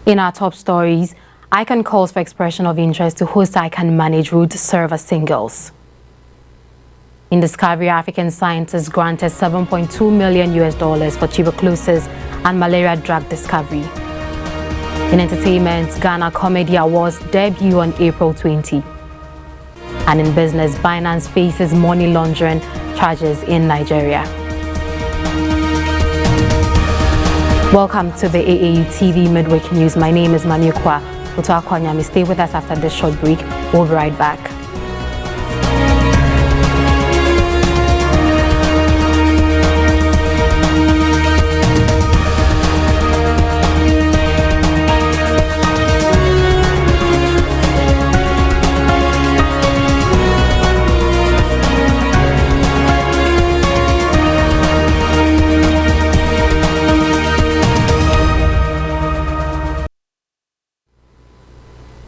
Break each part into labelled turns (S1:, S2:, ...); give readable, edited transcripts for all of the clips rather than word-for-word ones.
S1: In our top stories, ICANN calls for expression of interest to host ICANN managed root server singles. In discovery, African scientists granted $7.2 million for tuberculosis and malaria drug discovery. In entertainment, Ghana Comedy Awards debut on April 20. And in business, Binance faces money laundering charges in Nigeria. Welcome to the AAU TV Mid-Week News. My name is Maniukwa Utuakwanyami. Stay with us after this short break. We'll be right back.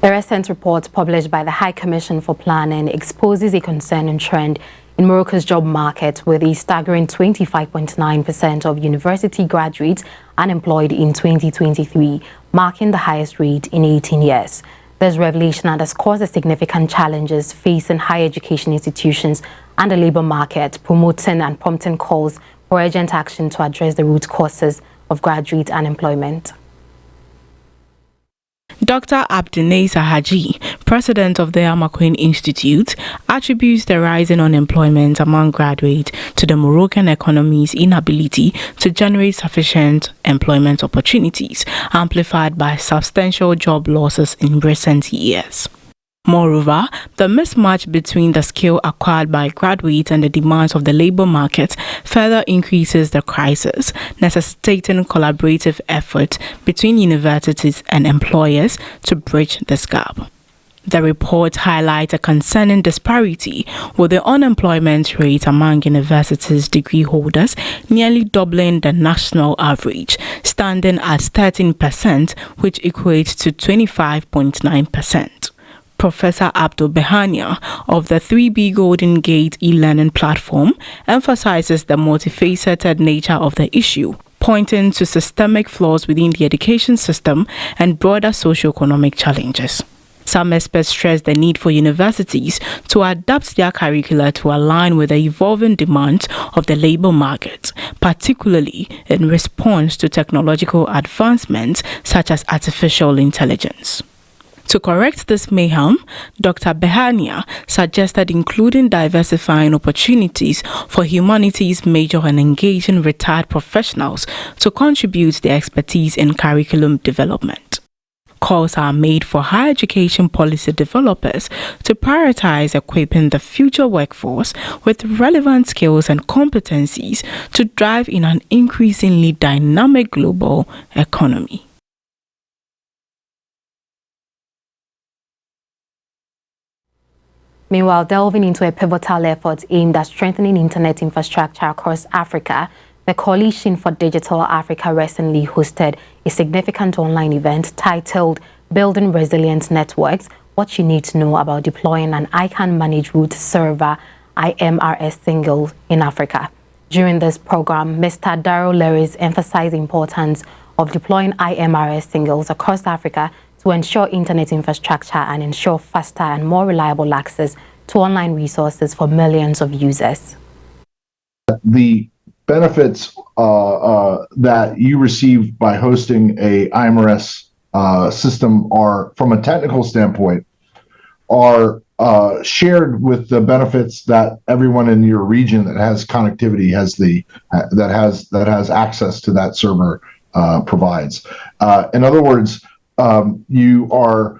S1: A recent report published by the High Commission for Planning exposes a concerning trend in Moroccos Job Market, with a staggering 25.9% of university graduates unemployed in 2023, marking the highest rate in 18 years. This revelation underscores the significant challenges facing higher education institutions and the labour market, promoting and prompting calls for urgent action to address the root causes of graduate unemployment.
S2: Dr. Abdinesa Haji, president of the Amakwin Institute, attributes the rising unemployment among graduates to the Moroccan economy's inability to generate sufficient employment opportunities, amplified by substantial job losses in recent years. Moreover, the mismatch between the skill acquired by graduates and the demands of the labor market further increases the crisis, necessitating collaborative effort between universities and employers to bridge this gap. The report highlights a concerning disparity, with the unemployment rate among universities degree holders nearly doubling the national average, standing at 13%, which equates to 25.9%. Professor Abdul Behania of the 3B Golden Gate e-learning platform emphasizes the multifaceted nature of the issue, pointing to systemic flaws within the education system and broader socio-economic challenges. Some experts stress the need for universities to adapt their curricula to align with the evolving demands of the labor market, particularly in response to technological advancements such as artificial intelligence. To correct this mayhem, Dr. Behania suggested including diversifying opportunities for humanities major and engaging retired professionals to contribute their expertise in curriculum development. Calls are made for higher education policy developers to prioritize equipping the future workforce with relevant skills and competencies to drive in an increasingly dynamic global economy.
S1: Meanwhile, delving into a pivotal effort aimed at strengthening internet infrastructure across Africa, the Coalition for Digital Africa recently hosted a significant online event titled Building Resilient Networks: What You Need to Know About Deploying an ICANN Managed Root Server IMRS Single in Africa. During this program, Mr. Darrell Lewis emphasized the importance of deploying IMRS singles across Africa to ensure internet infrastructure and ensure faster and more reliable access to online resources for millions of users.
S3: The benefits that you receive by hosting a IMRS system are, from a technical standpoint, are shared with the benefits that everyone in your region that has connectivity that has access to that server provides. In other words, you are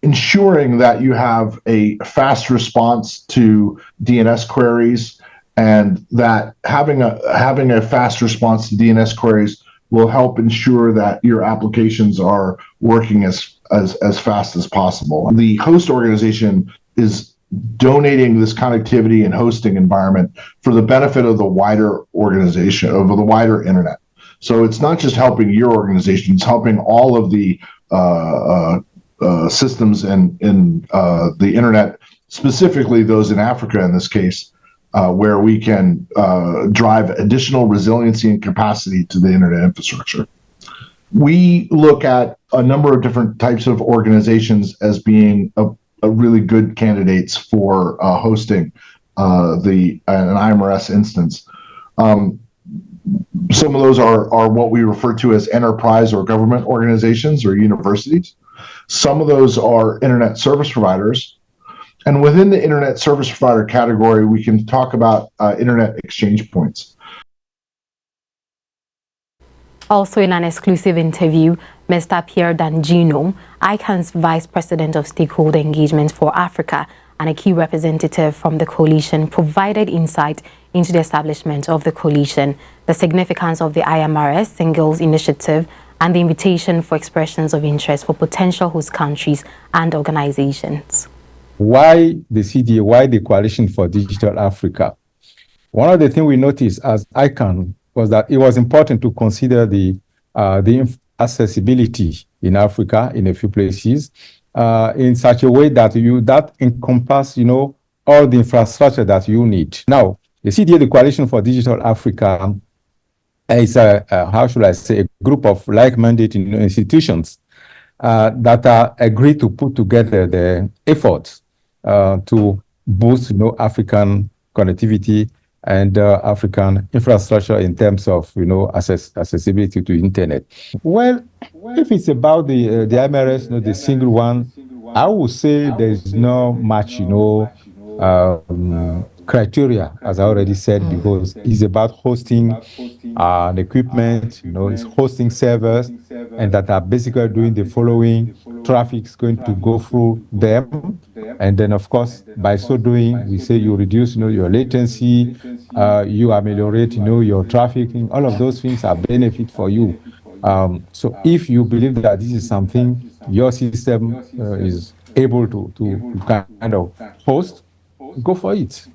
S3: ensuring that you have a fast response to DNS queries, and that having a fast response to DNS queries will help ensure that your applications are working as fast as possible. The host organization is donating this connectivity and hosting environment for the benefit of the wider organization, of the wider internet. So it's not just helping your organization, it's helping all of the systems in the internet, specifically those in Africa in this case, where we can drive additional resiliency and capacity to the internet infrastructure. we look at a number of different types of organizations as being a really good candidates for hosting an IMRS instance. Some of those are what we refer to as enterprise or government organizations or universities. Some of those are internet service providers. And within the internet service provider category, we can talk about internet exchange points.
S1: Also in an exclusive interview, Mr. Pierre Dangino, ICANN's Vice President of Stakeholder Engagement for Africa and a key representative from the coalition, provided insight into the establishment of the coalition, the significance of the IMRS Singles Initiative, and the invitation for expressions of interest for potential host countries and organizations.
S4: Why the CDA? Why the Coalition for Digital Africa? One of the things we noticed as ICANN was that it was important to consider the accessibility in Africa in a few places in such a way that that encompass, all the infrastructure that you need. Now, the CDA, the Coalition for Digital Africa, is how should I say, a group of like-minded institutions that are agreed to put together the efforts to boost, African connectivity and African infrastructure in terms of, accessibility to internet. Well, if it's about the IMRS, the single one, I would say there's not much, criteria, as I already said, because it's about hosting equipment, it's hosting servers, and that are basically doing the following. Traffic is going to go through them, and then, of course, by so doing, we say you reduce, your latency, you ameliorate, your trafficking. All of those things are benefit for you. So if you believe that this is something your system is able to kind of host, go for it.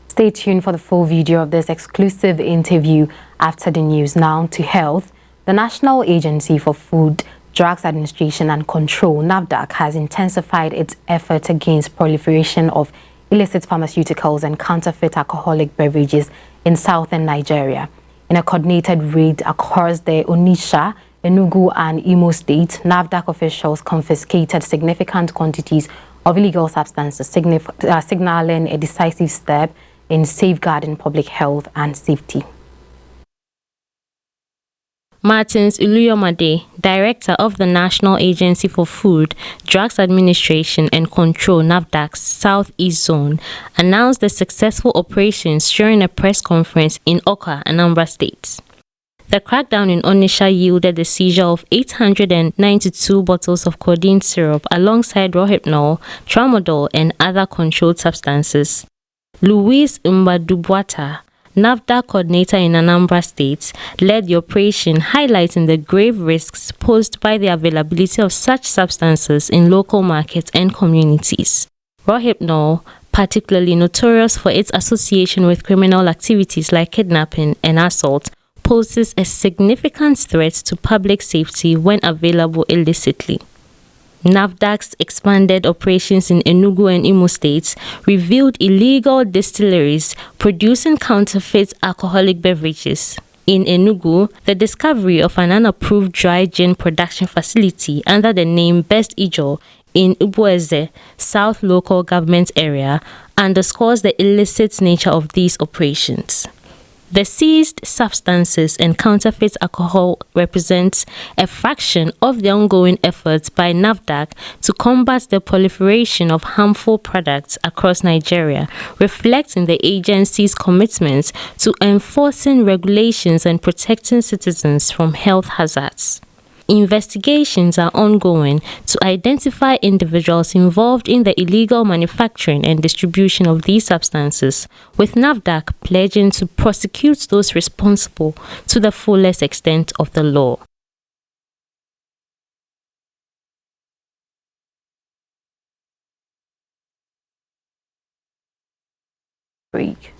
S1: Stay tuned for the full video of this exclusive interview after the news. Now to health. The National Agency for Food, Drugs Administration and Control, NAFDAC, has intensified its efforts against proliferation of illicit pharmaceuticals and counterfeit alcoholic beverages in southern Nigeria. In a coordinated raid across the Onitsha, Enugu and Imo states, NAFDAC officials confiscated significant quantities of illegal substances, signaling a decisive step in safeguarding public health and safety.
S5: Martins Uluyomade, Director of the National Agency for Food, Drugs Administration and Control NAFDAC's Southeast Zone, announced the successful operations during a press conference in Awka, Anambra State. The crackdown in Onitsha yielded the seizure of 892 bottles of codeine syrup alongside rohypnol, tramadol and other controlled substances. Louise Mbadubwata, NAFDAC coordinator in Anambra State, led the operation, highlighting the grave risks posed by the availability of such substances in local markets and communities. Rohypnol, particularly notorious for its association with criminal activities like kidnapping and assault, poses a significant threat to public safety when available illicitly. NAFDAC's expanded operations in Enugu and Imo states revealed illegal distilleries producing counterfeit alcoholic beverages. In Enugu, the discovery of an unapproved dry gin production facility under the name Best Ijo in Ubueze, South Local Government Area, underscores the illicit nature of these operations. The seized substances and counterfeit alcohol represents a fraction of the ongoing efforts by NAFDAC to combat the proliferation of harmful products across Nigeria, reflecting the agency's commitment to enforcing regulations and protecting citizens from health hazards. Investigations are ongoing to identify individuals involved in the illegal manufacturing and distribution of these substances, with NAFDAC pledging to prosecute those responsible to the fullest extent of the law.
S1: Break.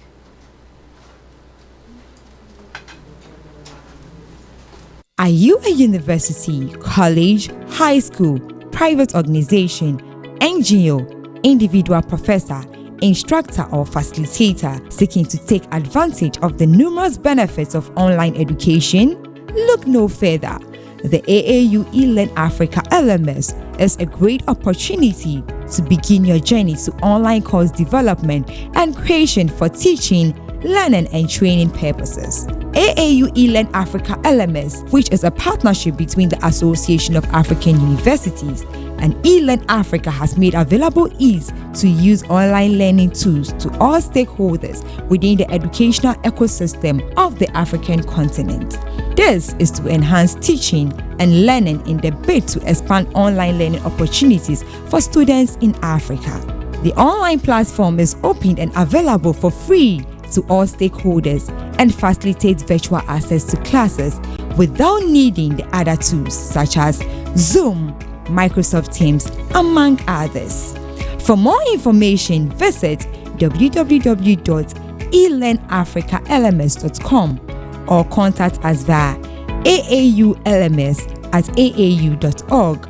S6: Are you a university, college, high school, private organization, NGO, individual professor, instructor or facilitator seeking to take advantage of the numerous benefits of online education? Look no further. The AAU eLearn Africa LMS is a great opportunity to begin your journey to online course development and creation for teaching, learning and training purposes. AAU eLearn Africa LMS, which is a partnership between the Association of African Universities and eLearn Africa, has made available ease to use online learning tools to all stakeholders within the educational ecosystem of the African continent. This is to enhance teaching and learning in the bid to expand online learning opportunities for students in Africa. The online platform is open and available for free to all stakeholders and facilitates virtual access to classes without needing the other tools such as Zoom, Microsoft Teams, among others. For more information, visit www.elearnafricalms.com or contact us via aaulms@aau.org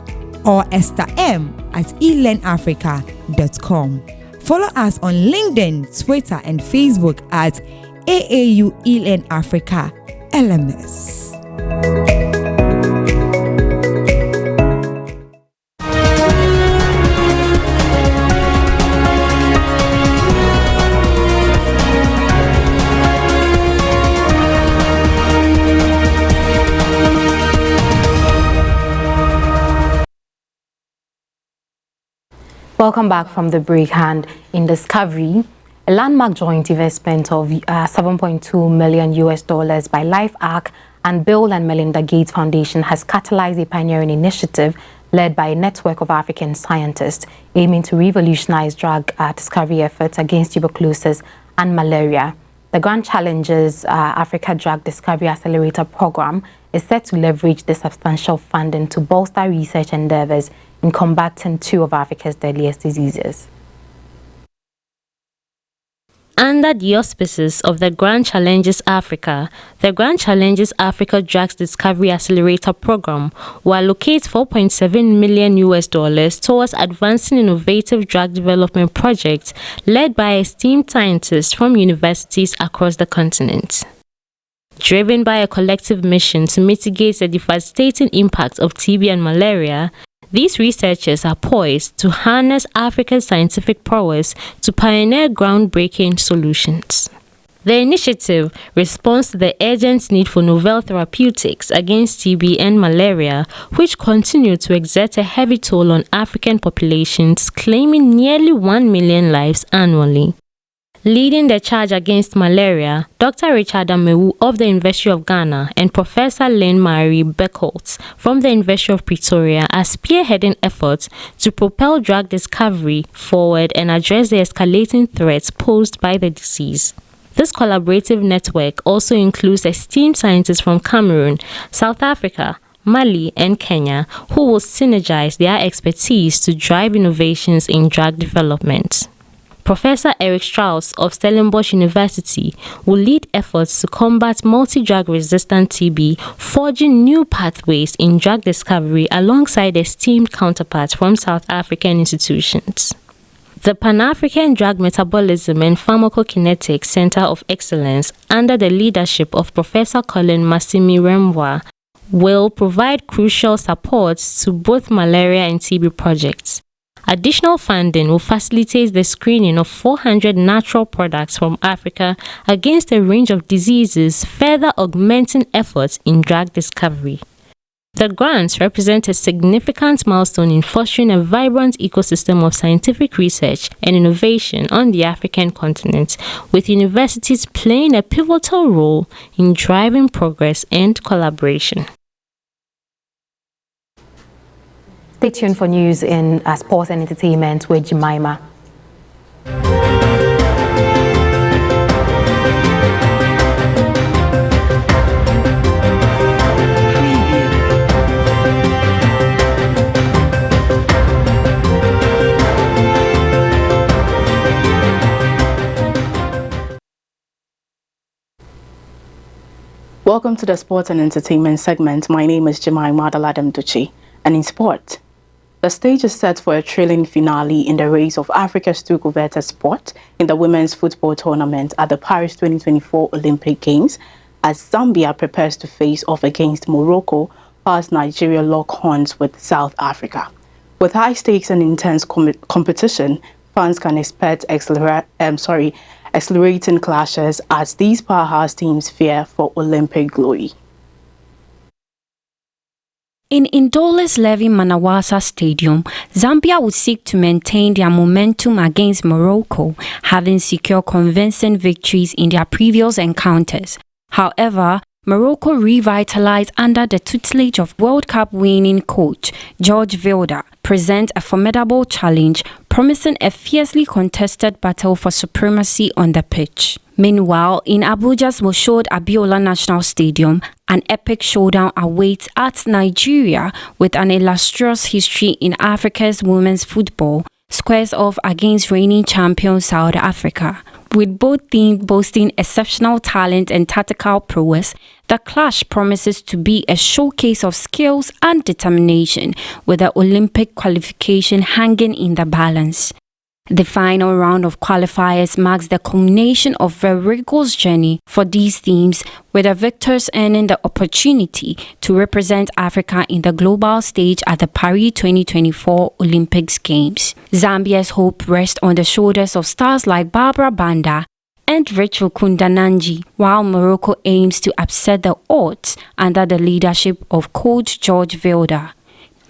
S6: or estherm@elearnafrica.com. Follow us on LinkedIn, Twitter, and Facebook at AAU eLearn Africa LMS.
S1: Welcome back from the break. And in discovery, a landmark joint investment of $7.2 million by Life Arc and Bill and Melinda Gates Foundation has catalyzed a pioneering initiative led by a network of African scientists aiming to revolutionize drug discovery efforts against tuberculosis and malaria. The Grand Challenges Africa Drug Discovery Accelerator Program is set to leverage the substantial funding to bolster research endeavors in combating two of Africa's deadliest diseases.
S5: Under the auspices of the Grand Challenges Africa, the Grand Challenges Africa Drugs Discovery Accelerator Program will allocate $4.7 million towards advancing innovative drug development projects led by esteemed scientists from universities across the continent. Driven by a collective mission to mitigate the devastating impact of TB and malaria, these researchers are poised to harness Africa's scientific prowess to pioneer groundbreaking solutions. The initiative responds to the urgent need for novel therapeutics against TB and malaria, which continue to exert a heavy toll on African populations, claiming nearly 1 million lives annually. Leading the charge against malaria, Dr. Richard Amewu of the University of Ghana and Professor Lynn Marie Beckholtz from the University of Pretoria are spearheading efforts to propel drug discovery forward and address the escalating threats posed by the disease. This collaborative network also includes esteemed scientists from Cameroon, South Africa, Mali, and Kenya, who will synergize their expertise to drive innovations in drug development. Professor Eric Strauss of Stellenbosch University will lead efforts to combat multi-drug resistant TB, forging new pathways in drug discovery alongside esteemed counterparts from South African institutions. The Pan-African Drug Metabolism and Pharmacokinetics Center of Excellence, under the leadership of Professor Colin Massimi Remwa, will provide crucial support to both malaria and TB projects. Additional funding will facilitate the screening of 400 natural products from Africa against a range of diseases, further augmenting efforts in drug discovery. The grants represent a significant milestone in fostering a vibrant ecosystem of scientific research and innovation on the African continent, with universities playing a pivotal role in driving progress and collaboration.
S1: Stay tuned for news in sports and entertainment with Jemima.
S7: Welcome to the sports and entertainment segment. My name is Jemima Deladem Dotsey, and in sport, the stage is set for a thrilling finale in the race of Africa's two coveted sport in the women's football tournament at the Paris 2024 Olympic Games. as Zambia prepares to face off against Morocco, whilst Nigeria lock horns with South Africa. With high stakes and intense competition, fans can expect accelerating clashes as these powerhouse teams fear for Olympic glory.
S8: In Indola's Levi Manawasa Stadium, Zambia would seek to maintain their momentum against Morocco, having secured convincing victories in their previous encounters. However, Morocco revitalized under the tutelage of World Cup winning coach George Vilda present a formidable challenge, promising a fiercely contested battle for supremacy on the pitch. Meanwhile, in Abuja's Moshood Abiola National Stadium, an epic showdown awaits at Nigeria with an illustrious history in Africa's women's football, squares off against reigning champion South Africa. With both teams boasting exceptional talent and tactical prowess, the clash promises to be a showcase of skills and determination, with the Olympic qualification hanging in the balance. The final round of qualifiers marks the culmination of a rigorous journey for these teams, with the victors earning the opportunity to represent Africa in the global stage at the Paris 2024 Olympics Games. Zambia's hope rests on the shoulders of stars like Barbara Banda and Rachel Kundananji, while Morocco aims to upset the odds under the leadership of coach George Vilda.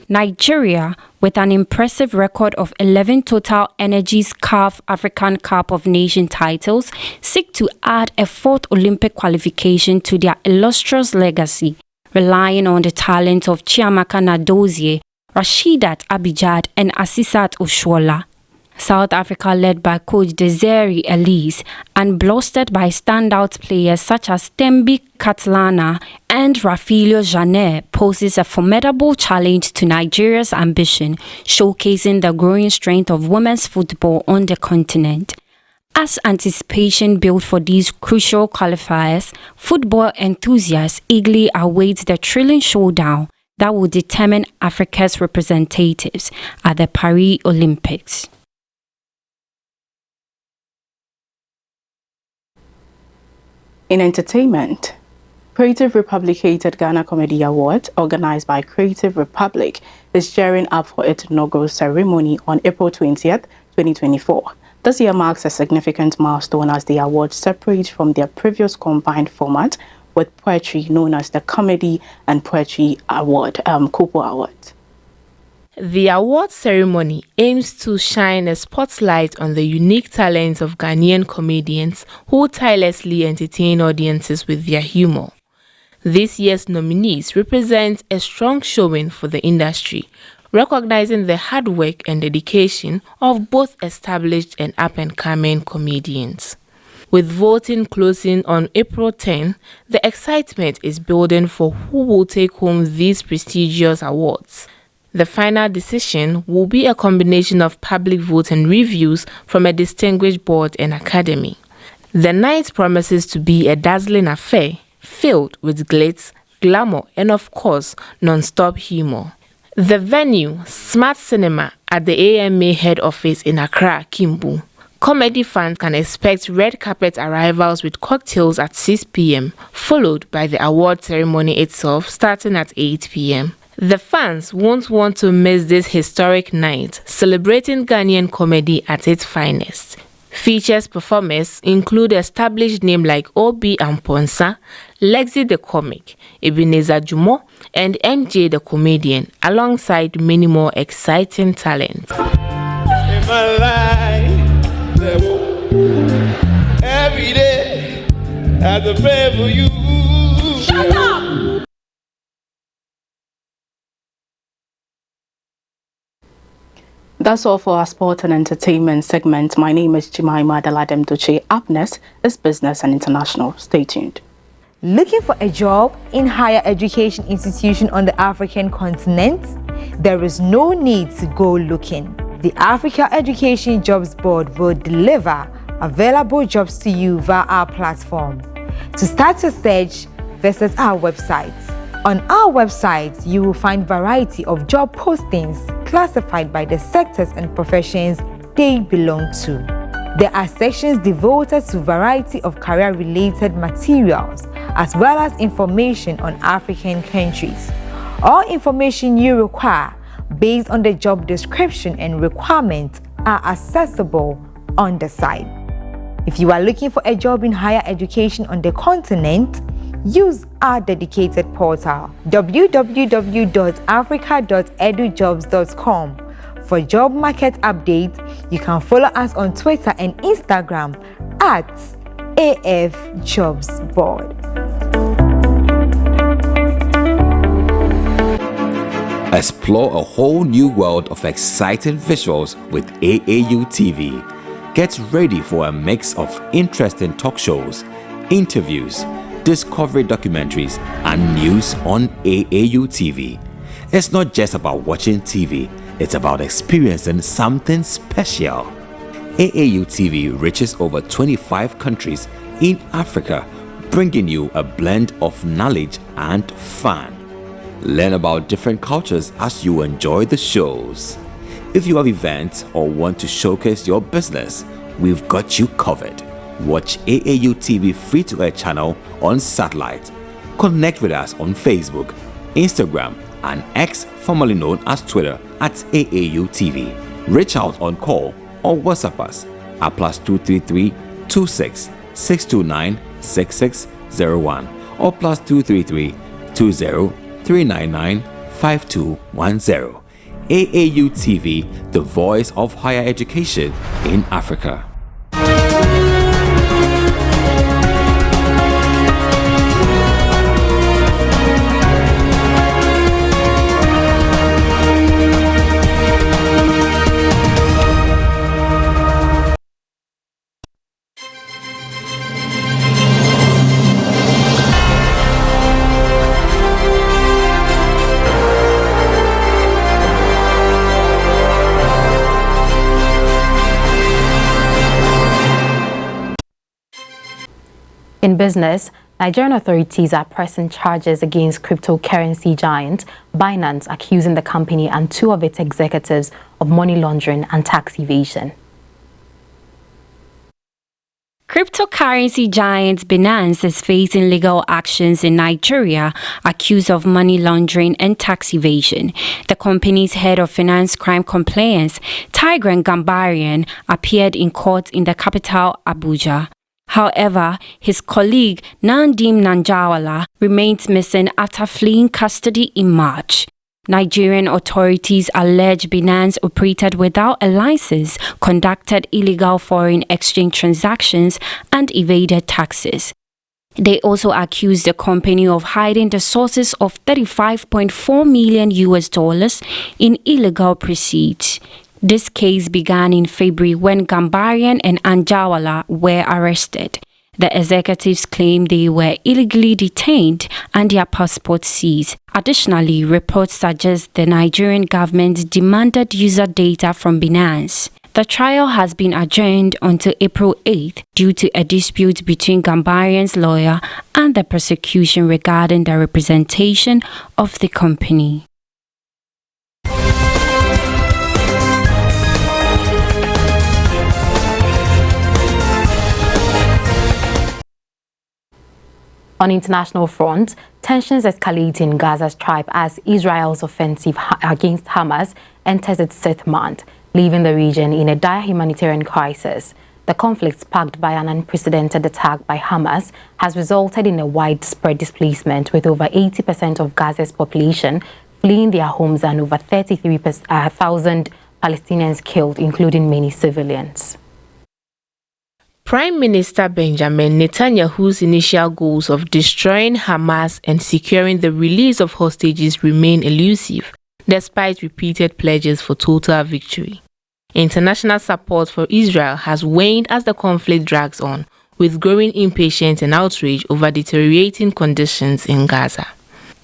S8: Nigeria, with an impressive record of 11 Total Energies CAF African Cup of Nations titles, seek to add a fourth Olympic qualification to their illustrious legacy, relying on the talent of Chiamaka Nadozie, Rashidat Abijad, and Asisat Oshola. South Africa, led by coach Desiree Elise and bolstered by standout players such as Tembi Katlana and Rafilio Janet, poses a formidable challenge to Nigeria's ambition, showcasing the growing strength of women's football on the continent. As anticipation built for these crucial qualifiers, football enthusiasts eagerly await the thrilling showdown that will determine Africa's representatives at the Paris Olympics.
S7: In entertainment, Creative Republicated Ghana Comedy Award, organized by Creative Republic, is gearing up for its inaugural ceremony on April 20th, 2024. This year marks a significant milestone as the award separates from their previous combined format with poetry known as the Comedy and Poetry Award, Kupo Award.
S9: The award ceremony aims to shine a spotlight on the unique talents of Ghanaian comedians who tirelessly entertain audiences with their humor. This year's nominees represent a strong showing for the industry, recognizing the hard work and dedication of both established and up-and-coming comedians. With voting closing on April 10, the excitement is building for who will take home these prestigious awards. The final decision will be a combination of public vote and reviews from a distinguished board and academy. The night promises to be a dazzling affair, filled with glitz, glamour, and of course, non-stop humor. The venue, Smart Cinema, at the AMA head office in Accra, Kimbu. Comedy fans can expect red carpet arrivals with cocktails at 6 p.m., followed by the award ceremony itself starting at 8 p.m. The fans won't want to miss this historic night, celebrating Ghanaian comedy at its finest. Features performers include established names like Obi Amponsa, Lexi the Comic, Ebenezer Jumo, and MJ the Comedian, alongside many more exciting talents.
S10: In my life, every day, I have to pray for you. Shut up!
S7: That's all for our sport and entertainment segment. My name is Jemima Deladem Dotsey. Up next is Business and International. Stay tuned.
S6: Looking for a job in higher education institution on the African continent? There is no need to go looking. The Africa Education Jobs Board will deliver available jobs to you via our platform. To start your search, visit our website. On our website, you will find variety of job postings classified by the sectors and professions they belong to. There are sections devoted to a variety of career-related materials, as well as information on African countries. All information you require, based on the job description and requirements, are accessible on the site. If you are looking for a job in higher education on the continent, use our dedicated portal, www.africa.edujobs.com. For job market updates, you can follow us on Twitter and Instagram at AF Jobs Board.
S11: Explore a whole new world of exciting visuals with AAU TV. Get ready for a mix of interesting talk shows, interviews, discovery documentaries, and news on AAU TV. It's not just about watching TV, it's about experiencing something special. AAU TV reaches over 25 countries in Africa, bringing you a blend of knowledge and fun. Learn about different cultures as you enjoy the shows. If you have events or want to showcase your business, we've got you covered. Watch AAU TV free-to-air channel on satellite. Connect with us on Facebook, Instagram, and X, formerly known as Twitter, at AAU TV. Reach out on call or WhatsApp us at +233 26 629 6601 or +233 20 399 5210. AAU TV, the voice of higher education in Africa.
S1: In business, Nigerian authorities are pressing charges against cryptocurrency giant Binance, accusing the company and two of its executives of money laundering and tax evasion.
S8: Cryptocurrency giant Binance is facing legal actions in Nigeria, accused of money laundering and tax evasion. The company's head of finance crime compliance, Tigran Gambarian, appeared in court in the capital, Abuja. However, his colleague Nandim Nanjawala remains missing after fleeing custody in March. Nigerian authorities allege Binance operated without a license, conducted illegal foreign exchange transactions, and evaded taxes. They also accused the company of hiding the sources of $35.4 million in illegal proceeds. This case began in February when Gambarian and Anjawala were arrested. The executives claimed they were illegally detained and their passports seized. Additionally, reports suggest the Nigerian government demanded user data from Binance. The trial has been adjourned until April 8th due to a dispute between Gambarian's lawyer and the prosecution regarding the representation of the company.
S1: On international front, tensions escalate in Gaza Strip as Israel's offensive against Hamas enters its 6th month, leaving the region in a dire humanitarian crisis. The conflict, sparked by an unprecedented attack by Hamas, has resulted in a widespread displacement, with over 80% of Gaza's population fleeing their homes and over 33,000 Palestinians killed, including many civilians.
S9: Prime Minister Benjamin Netanyahu's initial goals of destroying Hamas and securing the release of hostages remain elusive, despite repeated pledges for total victory. International support for Israel has waned as the conflict drags on, with growing impatience and outrage over deteriorating conditions in Gaza.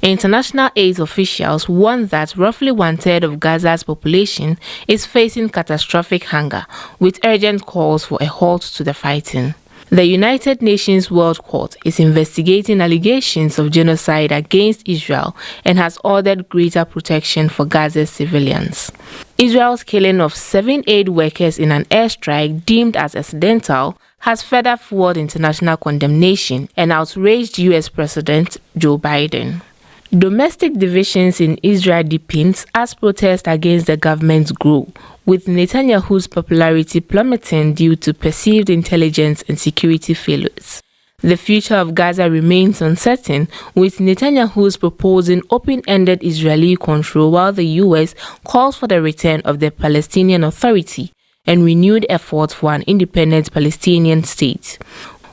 S9: International aid officials warn that roughly 1/3 of Gaza's population is facing catastrophic hunger, with urgent calls for a halt to the fighting. The United Nations World Court is investigating allegations of genocide against Israel and has ordered greater protection for Gaza's civilians. Israel's killing of 7 aid workers in an airstrike deemed as accidental has further fueled international condemnation and outraged U.S. President Joe Biden. Domestic divisions in Israel deepens as protests against the government grow, with Netanyahu's popularity plummeting due to perceived intelligence and security failures. The future of Gaza remains uncertain, with Netanyahu's proposing open-ended Israeli control while the U.S. calls for the return of the Palestinian Authority and renewed efforts for an independent Palestinian state.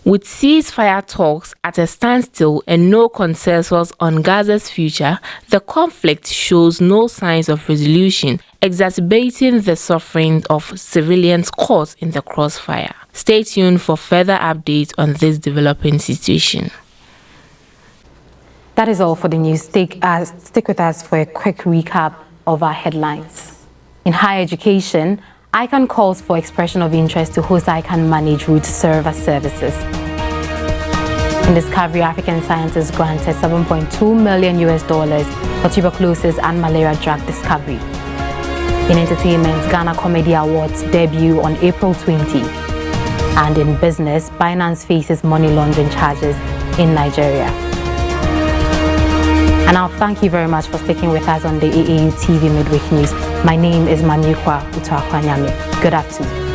S9: With ceasefire talks at a standstill and no consensus on Gaza's future, the conflict shows no signs of resolution, exacerbating the suffering of civilians caught in the crossfire. Stay tuned for further updates on this developing situation.
S1: That is all for the news. Stick with us for a quick recap of our headlines. In higher education, ICANN calls for expression of interest to host ICANN Managed Root Server services. In discovery, African scientists granted $7.2 million for tuberculosis and malaria drug discovery. In entertainment, Ghana Comedy Awards debut on April 20. And in business, Binance faces money laundering charges in Nigeria. And I'll thank you very much for sticking with us on the AAU TV Mid-Week News. My name is Manyukwa Utakwanyame. Good afternoon.